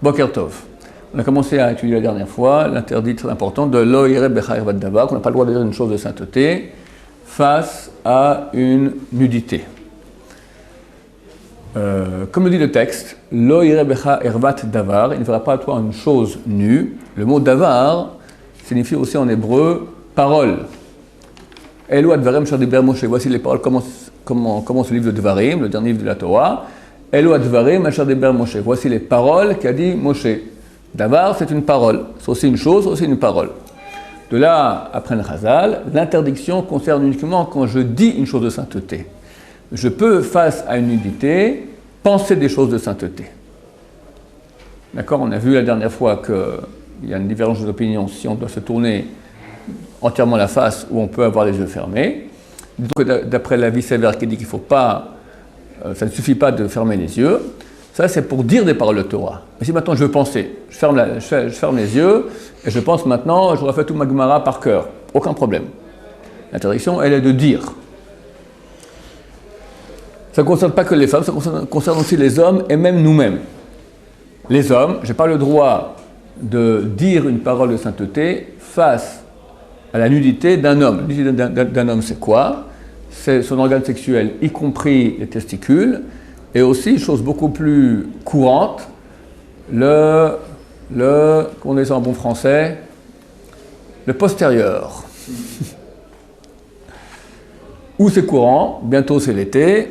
Boker Tov. On a commencé à étudier la dernière fois l'interdit très important de lo yireh becha ervat davar, qu'on n'a pas le droit de dire une chose de sainteté face à une nudité. Comme le dit le texte, lo yireh becha ervat davar, il ne verra pas à toi une chose nue. Le mot davar signifie aussi en hébreu parole. Elu advarem asher diber Moshe. Voici les paroles, comment commence le livre de Devarim, le dernier livre de la Torah. Elu advarem asher diber Moshe. Voici les paroles qu'a dit Moshe. Davar, c'est une parole. C'est aussi une chose, aussi une parole. De là, après le Chazal, l'interdiction concerne uniquement quand je dis une chose de sainteté. Je peux, face à une nudité, penser des choses de sainteté. D'accord? On a vu la dernière fois qu'il y a une divergence d'opinion si on doit se tourner entièrement la face ou on peut avoir les yeux fermés. Donc, d'après l'avis sévère qui dit qu'il ne faut pas, ça ne suffit pas de fermer les yeux, ça c'est pour dire des paroles de Torah. Mais si maintenant je veux penser, je ferme les yeux et je pense maintenant, j'aurais fait tout ma Gemara par cœur, aucun problème. L'interdiction, elle est de dire. Ça ne concerne pas que les femmes, ça concerne aussi les hommes et même nous-mêmes. Les hommes, je n'ai pas le droit de dire une parole de sainteté face à la nudité d'un homme. La nudité d'un homme, c'est quoi? C'est son organe sexuel, y compris les testicules, et aussi, chose beaucoup plus courante, comment on dit ça en bon français? Le postérieur. Où c'est courant, bientôt c'est l'été,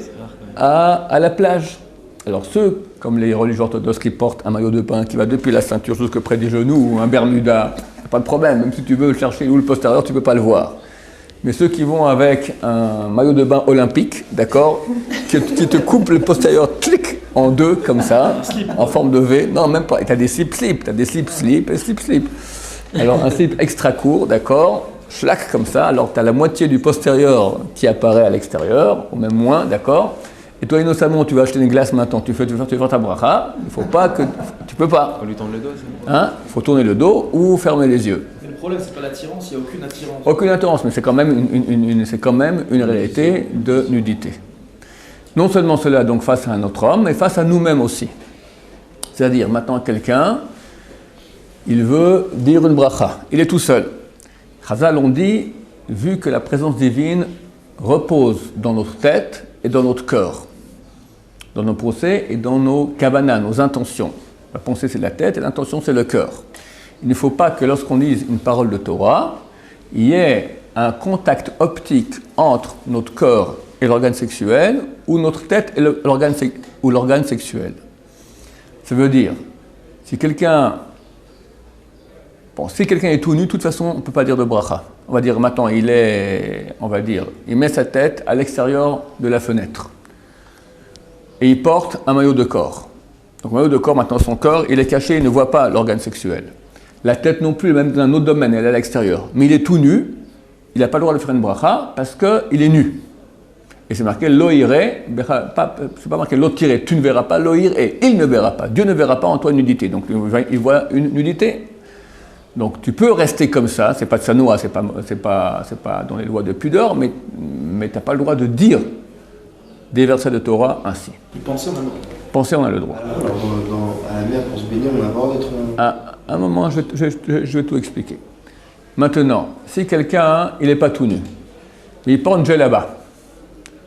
à la plage. Alors ceux, comme les religieux orthodoxes qui portent un maillot de bain qui va depuis la ceinture jusque près des genoux, ou un bermuda, pas de problème, même si tu veux chercher où le postérieur, tu ne peux pas le voir. Mais ceux qui vont avec un maillot de bain olympique, d'accord, qui te coupe le postérieur en deux, comme ça, en forme de V. Non, même pas. Tu as des slip-slip, tu as des slip-slip et slip-slip. Alors un slip extra court, d'accord, schlac comme ça, alors tu as la moitié du postérieur qui apparaît à l'extérieur, ou même moins, d'accord. Et toi, innocemment, tu vas acheter une glace maintenant, tu veux faire ta bracha, il ne faut pas que... Tu peux pas. On lui tourne le dos, c'est bon. Hein? Il faut tourner le dos ou fermer les yeux. Mais le problème, c'est pas l'attirance, il n'y a aucune attirance. Aucune attirance, mais c'est quand même une réalité de nudité. Non seulement cela, donc, face à un autre homme, mais face à nous-mêmes aussi. C'est-à-dire, maintenant, quelqu'un, il veut dire une bracha. Il est tout seul. Chazal, on dit, vu que la présence divine repose dans notre tête et dans notre cœur, dans nos pensées et dans nos kavanas, nos intentions. La pensée, c'est la tête et l'intention, c'est le cœur. Il ne faut pas que lorsqu'on dise une parole de Torah, il y ait un contact optique entre notre corps et l'organe sexuel, ou notre tête et l'organe sexuel. Ça veut dire, si quelqu'un est tout nu, de toute façon, on ne peut pas dire de bracha. On va dire maintenant, il met sa tête à l'extérieur de la fenêtre. Et il porte un maillot de corps. Donc, le maillot de corps, maintenant, son corps, il est caché, il ne voit pas l'organe sexuel. La tête non plus, même dans un autre domaine, elle est à l'extérieur. Mais il est tout nu, il n'a pas le droit de faire une bracha parce qu'il est nu. Et c'est marqué lo yireh, c'est pas marqué lo tireh, tu ne verras pas, lo yireh, il ne verra pas. Dieu ne verra pas en toi une nudité. Donc, il voit une nudité. Donc, tu peux rester comme ça, c'est pas de sanoa, c'est pas dans les lois de pudeur, mais tu n'as pas le droit de dire des versets de Torah ainsi. Penser, on a le droit. Penser, on a le droit. Alors, à la mer, pour se baigner, on a le droit d'être... À un moment, je vais tout expliquer. Maintenant, si quelqu'un, il n'est pas tout nu, il porte une djellaba,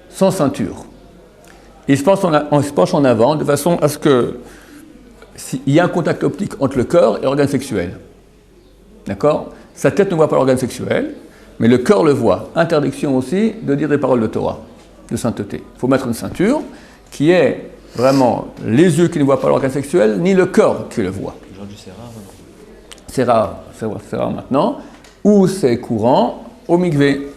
sans ceinture, il se penche en avant de façon à ce que il y a un contact optique entre le cœur et l'organe sexuel. D'accord? Sa tête ne voit pas l'organe sexuel, mais le cœur le voit. Interdiction aussi de dire des paroles de Torah, de sainteté. Il faut mettre une ceinture qui est vraiment les yeux qui ne voient pas l'organe sexuel, ni le cœur qui le voit. Aujourd'hui, c'est rare. C'est rare maintenant. Ou c'est courant au mikvé.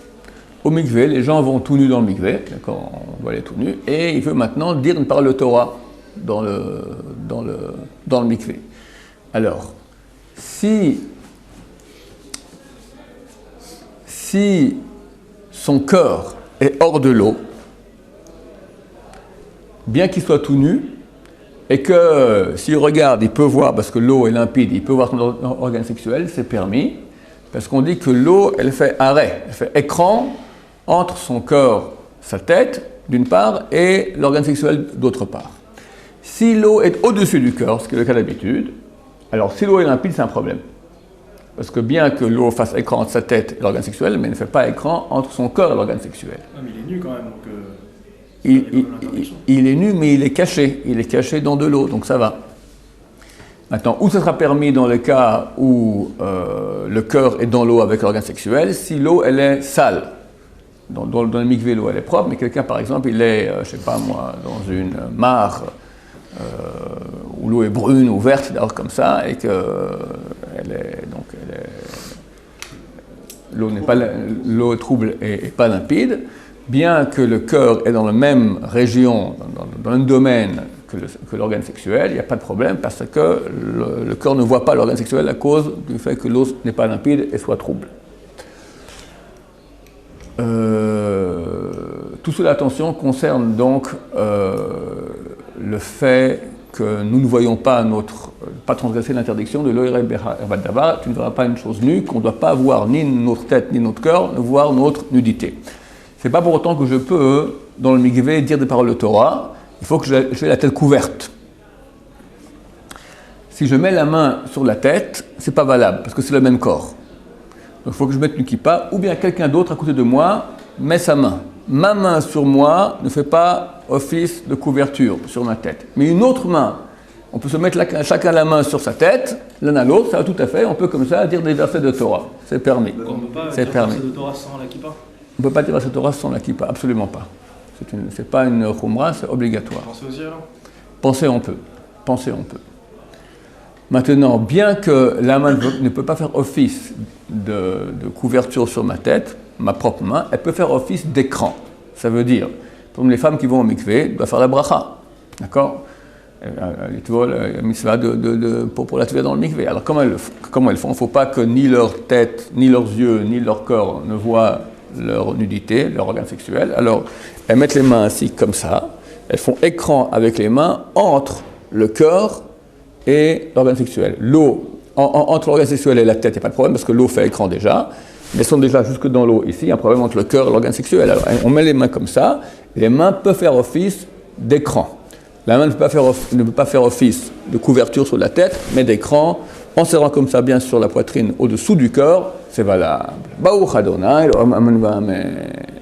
Au mikvé, les gens vont tout nus dans le mikvé, d'accord, on voit les tout nus, et il veut maintenant dire une parole de Torah dans le mikvé. Alors, si son cœur est hors de l'eau, bien qu'il soit tout nu, et que s'il regarde, il peut voir, parce que l'eau est limpide, il peut voir son organe sexuel, c'est permis, parce qu'on dit que l'eau, elle fait arrêt, elle fait écran entre son corps, sa tête, d'une part, et l'organe sexuel, d'autre part. Si l'eau est au-dessus du cœur, ce qui est le cas d'habitude, alors si l'eau est limpide, c'est un problème. Parce que bien que l'eau fasse écran entre sa tête et l'organe sexuel, mais elle ne fait pas écran entre son corps et l'organe sexuel. Non, mais il est nu quand même, donc. Il est nu, mais il est caché. Il est caché dans de l'eau, donc ça va. Maintenant, où ça sera permis dans le cas où le cœur est dans l'eau avec l'organe sexuel, si l'eau, elle est sale. Dans le mikvé, l'eau, elle est propre, mais quelqu'un, par exemple, il est, je ne sais pas moi, dans une mare où l'eau est brune ou verte, d'abord comme ça, et que l'eau est trouble et pas limpide, bien que le cœur est dans la même région, dans le même domaine que l'organe sexuel, il n'y a pas de problème parce que le cœur ne voit pas l'organe sexuel à cause du fait que l'eau n'est pas limpide et soit trouble. Tout cela, attention, concerne donc le fait que nous ne voyons pas pas transgresser l'interdiction de l'oïre ervat davar. Tu ne verras pas une chose nue, qu'on ne doit pas voir ni notre tête ni notre cœur, ne voir notre nudité. C'est pas pour autant que je peux, dans le mikvé, dire des paroles de Torah. Il faut que j'ai la tête couverte. Si je mets la main sur la tête, c'est pas valable, parce que c'est le même corps. Donc il faut que je mette une kippa, ou bien quelqu'un d'autre à côté de moi met sa main. Ma main sur moi ne fait pas office de couverture sur ma tête. Mais une autre main, on peut se mettre chacun la main sur sa tête, l'un à l'autre, ça va tout à fait, on peut comme ça dire des versets de Torah. C'est permis. On ne peut pas C'est dire permis. verset de Torah sans la kippa. On ne peut pas dire versets de Torah sans la kippa, absolument pas. C'est pas une khumra, c'est obligatoire. Pensez aussi alors. Penser on peut. Penser on peut. Maintenant, bien que la main ne peut pas faire office de couverture sur ma tête, ma propre main, elle peut faire office d'écran. Ça veut dire, pour les femmes qui vont au mikvé, doivent faire la bracha. D'accord? La mitzvah pour la tuer dans le mikvé. Alors comment elles font? Il ne faut pas que ni leur tête, ni leurs yeux, ni leur corps ne voient leur nudité, leur organe sexuel. Alors, elles mettent les mains ainsi comme ça. Elles font écran avec les mains entre le cœur et l'organe sexuel. L'eau, entre l'organe sexuel et la tête, il n'y a pas de problème parce que l'eau fait écran déjà. Mais elles sont déjà jusque dans l'eau ici, il y a un problème entre le cœur et l'organe sexuel. Alors, on met les mains comme ça, et les mains peuvent faire office d'écran. La main ne peut pas faire office de couverture sur la tête, mais d'écran, en serrant comme ça bien sur la poitrine au-dessous du cœur, c'est valable. Baruch Adonai, Amen.